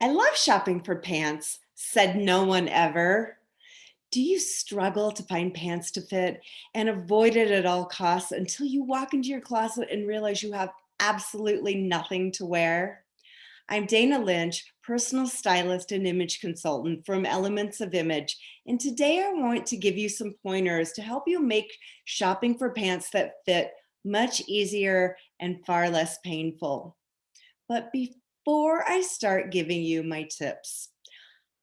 I love shopping for pants, said no one ever. Do you struggle to find pants to fit and avoid it at all costs until you walk into your closet and realize you have absolutely nothing to wear? I'm Dana Lynch, personal stylist and image consultant from Elements of Image. And today I want to give you some pointers to help you make shopping for pants that fit much easier and far less painful. But before I start giving you my tips,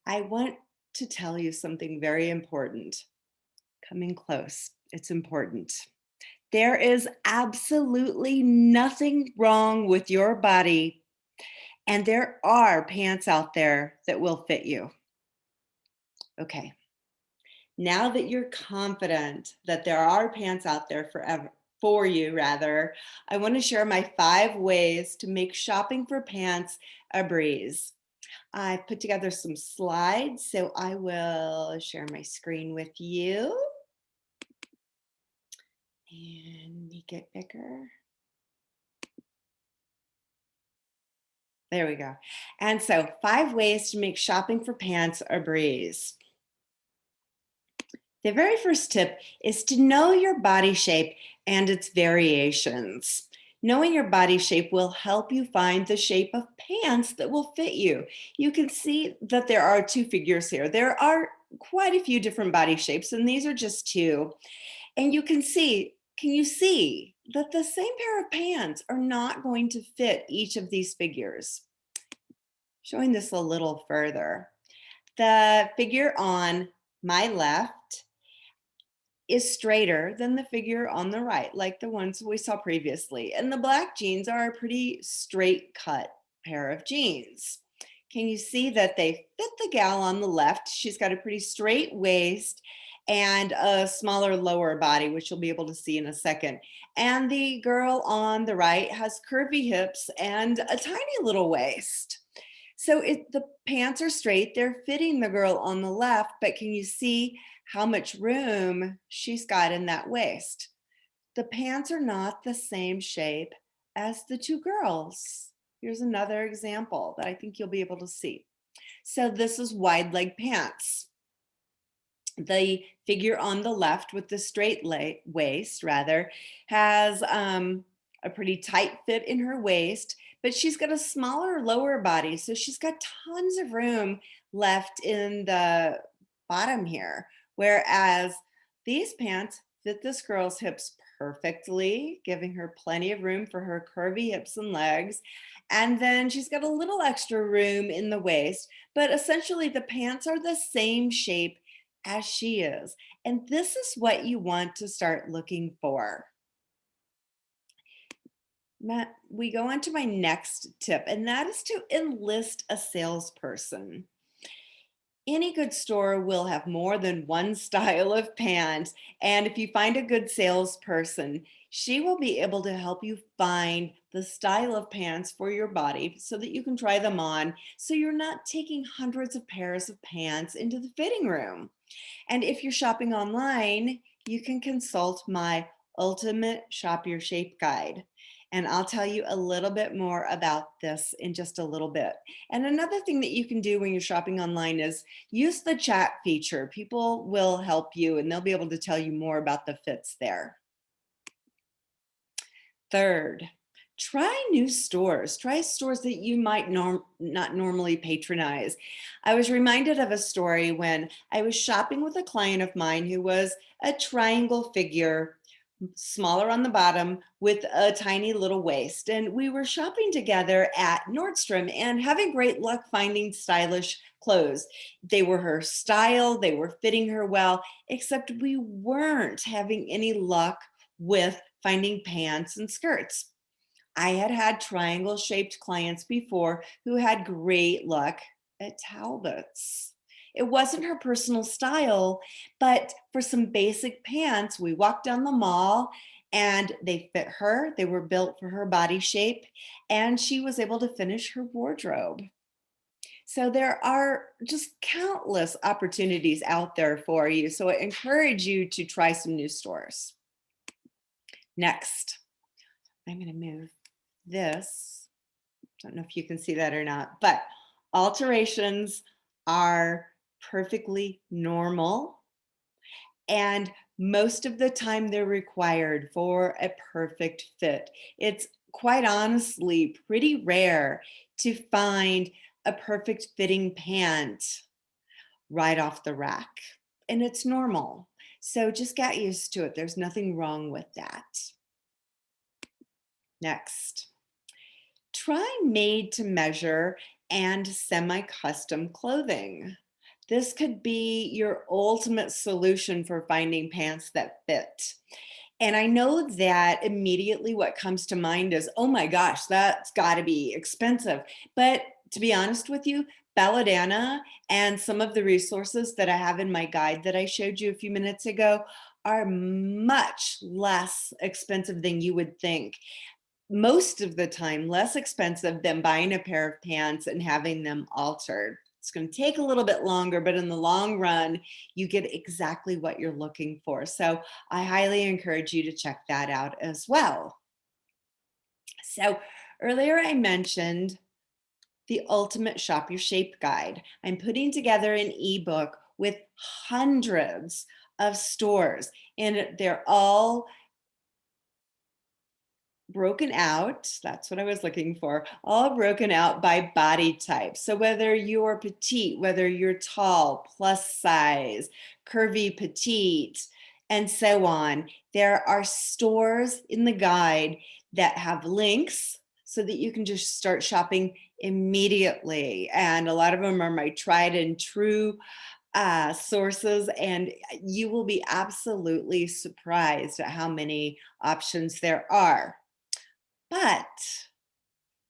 I want to tell you something very important. Coming close, it's important. There is absolutely nothing wrong with your body, and there are pants out there that will fit you. Okay, now that you're confident that there are pants out there for you rather, I want to share my 5 ways to make shopping for pants a breeze. I've put together some slides, so I will share my screen with you and make it bigger. There we go. And so 5 ways to make shopping for pants a breeze. The very first tip is to know your body shape and its variations. Knowing your body shape will help you find the shape of pants that will fit you. You can see that there are 2 figures here. There are quite a few different body shapes, and these are just 2. And can you see that the same pair of pants are not going to fit each of these figures? Showing this a little further. The figure on my left is straighter than the figure on the right, like the ones we saw previously. And the black jeans are a pretty straight cut pair of jeans. Can you see that they fit the gal on the left? She's got a pretty straight waist and a smaller lower body, which you'll be able to see in a second. And the girl on the right has curvy hips and a tiny little waist. So the pants are straight, they're fitting the girl on the left, but can you see how much room she's got in that waist? The pants are not the same shape as the 2 girls. Here's another example that I think you'll be able to see. So this is wide leg pants. The figure on the left with the straight waist rather has a pretty tight fit in her waist, but she's got a smaller lower body. So she's got tons of room left in the bottom here. Whereas these pants fit this girl's hips perfectly, giving her plenty of room for her curvy hips and legs. And then she's got a little extra room in the waist, but essentially the pants are the same shape as she is. And this is what you want to start looking for. Matt, we go on to my next tip, and that is to enlist a salesperson. Any good store will have more than one style of pants. And if you find a good salesperson, she will be able to help you find the style of pants for your body so that you can try them on. So you're not taking hundreds of pairs of pants into the fitting room. And if you're shopping online, you can consult my Ultimate Shop Your Shape Guide. And I'll tell you a little bit more about this in just a little bit. And another thing that you can do when you're shopping online is use the chat feature. People will help you and they'll be able to tell you more about the fits there. Third, try new stores. Try stores that you might not normally patronize. I was reminded of a story when I was shopping with a client of mine who was a triangle figure, smaller on the bottom with a tiny little waist. And we were shopping together at Nordstrom and having great luck finding stylish clothes. They were her style, they were fitting her well, except we weren't having any luck with finding pants and skirts. I had had triangle shaped clients before who had great luck at Talbots. It wasn't her personal style, but for some basic pants, we walked down the mall and they fit her. They were built for her body shape, and she was able to finish her wardrobe. So there are just countless opportunities out there for you. So I encourage you to try some new stores. Next, I'm going to move this. Don't know if you can see that or not, but Alterations are perfectly normal, and most of the time they're required for a perfect fit. It's quite honestly pretty rare to find a perfect fitting pant right off the rack, and it's normal. So just get used to it. There's nothing wrong with that. Next, try made to measure and semi custom clothing. This could be your ultimate solution for finding pants that fit. And I know that immediately what comes to mind is, oh my gosh, that's got to be expensive. But to be honest with you, Balladana and some of the resources that I have in my guide that I showed you a few minutes ago are much less expensive than you would think. Most of the time, less expensive than buying a pair of pants and having them altered. It's going to take a little bit longer, but in the long run, you get exactly what you're looking for. So I highly encourage you to check that out as well. So earlier I mentioned the Ultimate Shop Your Shape Guide. I'm putting together an ebook with hundreds of stores, and they're all broken out. That's what I was looking for. All broken out by body type. So whether you're petite, whether you're tall, plus size, curvy, petite, and so on, there are stores in the guide that have links so that you can just start shopping immediately. And a lot of them are my tried and true sources, and you will be absolutely surprised at how many options there are. But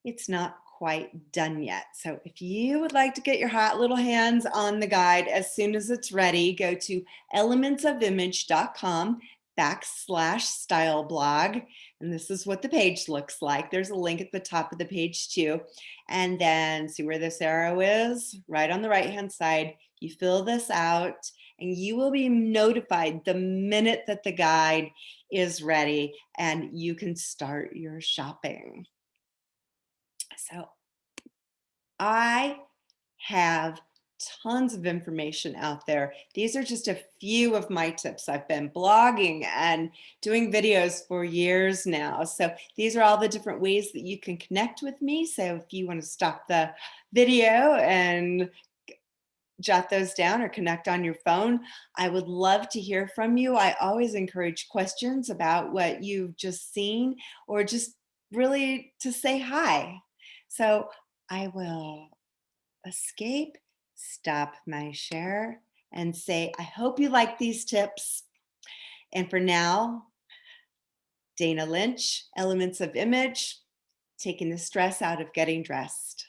it's not quite done yet. So if you would like to get your hot little hands on the guide as soon as it's ready, go to elementsofimage.com/style blog. And this is what the page looks like. There's a link at the top of the page too. And then see where this arrow is? Right on the right-hand side. You fill this out and you will be notified the minute that the guide is ready and you can start your shopping. So I have tons of information out there. These are just a few of my tips. I've been blogging and doing videos for years now. So these are all the different ways that you can connect with me. So if you want to stop the video and jot those down or connect on your phone, I would love to hear from you. I always encourage questions about what you've just seen or just really to say hi. So I will escape, stop my share, and say, I hope you like these tips. And for now, Dana Lynch, Elements of Image, taking the stress out of getting dressed.